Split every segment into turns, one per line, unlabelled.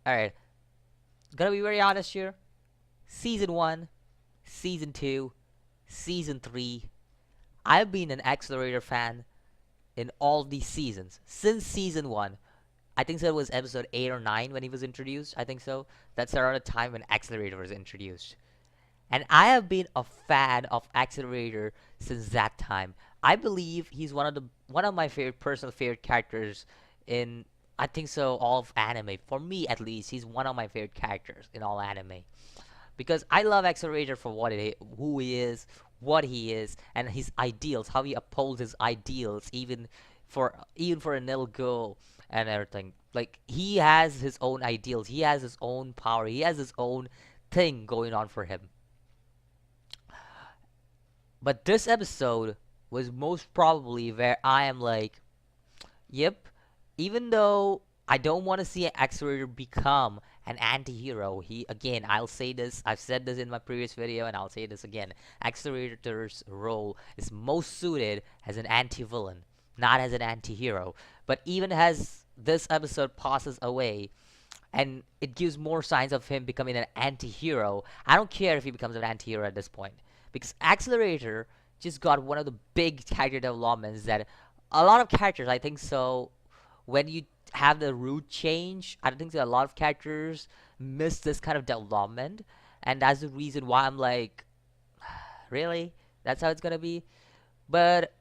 Alright, gonna be very honest here. Season 1, Season 2, Season 3. I've been an Accelerator fan in all these seasons. Since Season 1. I think so it was episode 8 or 9 when he was introduced. I think so. That's around the time when Accelerator was introduced. And I have been a fan of Accelerator since that time. I believe he's one of my personal favorite characters in, I think so, all of anime. For me at least, he's one of my favorite characters in all anime. Because I love Accelerator for who he is, what he is, and his ideals, how he upholds his ideals even for a little girl and everything. Like, he has his own ideals, he has his own power, he has his own thing going on for him. But this episode was most probably where I am like, yep, even though I don't want to see Accelerator become an anti-hero, I'll say this, I've said this in my previous video and I'll say this again. Accelerator's role is most suited as an anti-villain, not as an anti-hero. But even as this episode passes away, and it gives more signs of him becoming an anti-hero, I don't care if he becomes an anti-hero at this point. Because Accelerator just got one of the big character developments that a lot of characters, I think so, when you have the root change, I don't think that a lot of characters miss this kind of development. And that's the reason why I'm like, really? That's how it's gonna be? But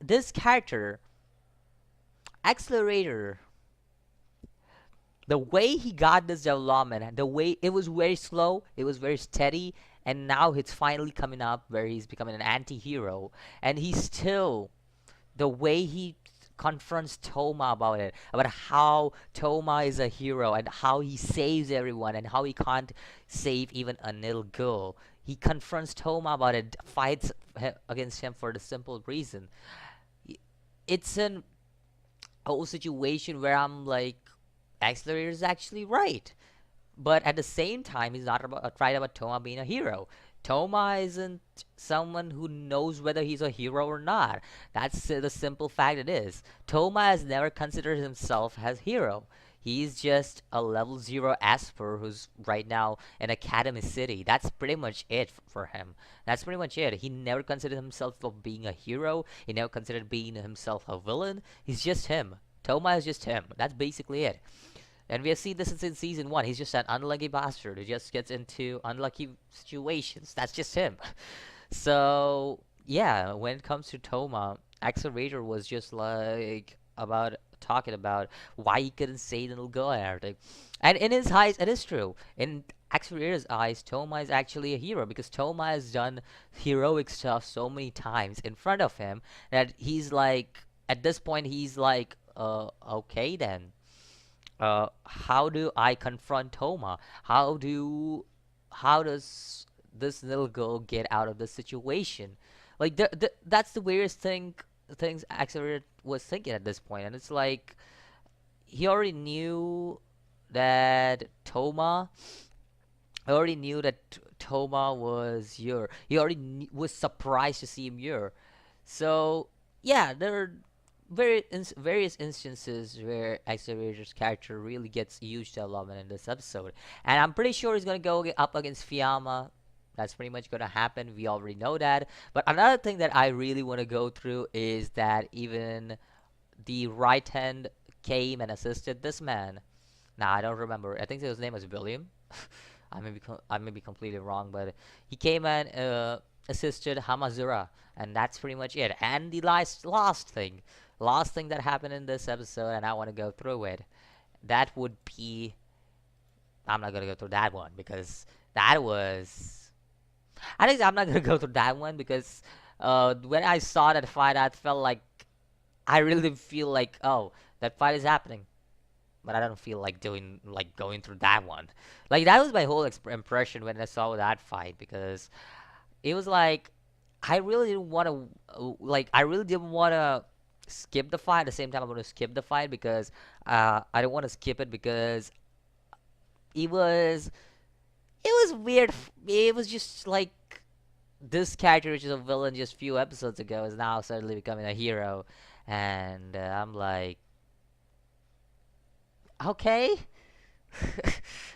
this character, Accelerator, the way he got this development, the way it was very slow, it was very steady, and now it's finally coming up where he's becoming an anti-hero, and he's still, the way he confronts Touma about it, about how Touma is a hero and how he saves everyone and how he can't save even a little girl. He confronts Touma about it, fights against him for the simple reason. It's an whole situation where I'm like, Accelerator is actually right. But at the same time, he's not right about Touma being a hero. Touma isn't someone who knows whether he's a hero or not. That's the simple fact it is. Touma has never considered himself as hero. He's just a level 0 esper who's right now in Academy City. That's pretty much it for him. That's pretty much it. He never considered himself of being a hero. He never considered being himself a villain. He's just him. Touma is just him. That's basically it. And we have seen this in Season 1. He's just an unlucky bastard who just gets into unlucky situations. That's just him. So, yeah, when it comes to Touma, Accelerator was just like talking about why he couldn't save the little girl and everything. And in his eyes, it is true. In Accelerator's eyes, Touma is actually a hero because Touma has done heroic stuff so many times in front of him that he's like, at this point, he's like, okay then. How do I confront Touma? How does this little girl get out of this situation? Like that's the weirdest things Accelerator was thinking at this point, and it's like he already knew that Touma. I already knew that Touma was here. He already was surprised to see him here. So yeah, there are various instances where Accelerator's character really gets huge development in this episode, and I'm pretty sure he's gonna go up against Fiamma. That's pretty much gonna happen. We already know that. But another thing that I really want to go through is that even the right hand came and assisted this man. Now I don't remember. I think his name was William. I may be completely wrong, but he came and assisted Hamazura, and that's pretty much it. And the last thing that happened in this episode, and I want to go through it. That would be, I'm not gonna go through that one because that was. I think I'm not gonna go through that one because when I saw that fight, I felt like I really didn't feel like, oh, that fight is happening. But I don't feel like going through that one. Like, that was my whole impression when I saw that fight, because it was like I really didn't want to skip the fight. At the same time, I want to skip the fight because I don't want to skip it because it was weird. It was just like this character, which is a villain just few episodes ago, is now suddenly becoming a hero, and I'm like, okay.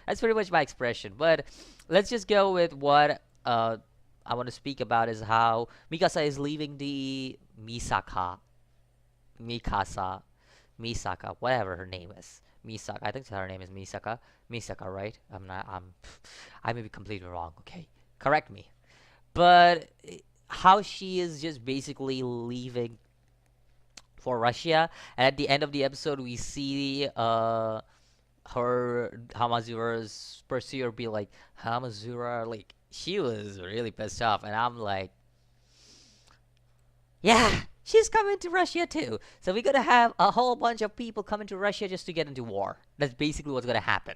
That's pretty much my expression. But let's just go with what I want to speak about is how Mikasa is leaving the Misaka, Mikasa, Misaka, whatever her name is. Misaka. I think her name is Misaka. Misaka, right? I'm not. I may be completely wrong. Okay, correct me. But how she is just basically leaving for Russia, and at the end of the episode, we see her Hamazura's pursuer be like Hamazura, like she was really pissed off, and I'm like, yeah, she's coming to Russia too. So we're gonna have a whole bunch of people coming to Russia just to get into war. That's basically what's gonna happen.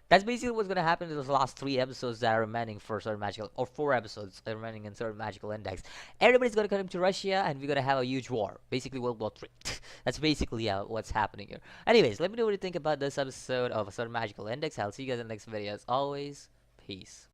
That's basically what's gonna happen in those last 3 episodes that are remaining for Certain Magical, or 4 episodes that are remaining in Certain Magical Index. Everybody's gonna come to Russia, and we're gonna have a huge war, basically World War III. That's basically what's happening here. Anyways, let me know what you think about this episode of Certain Magical Index. I'll see you guys in the next video. As always, peace.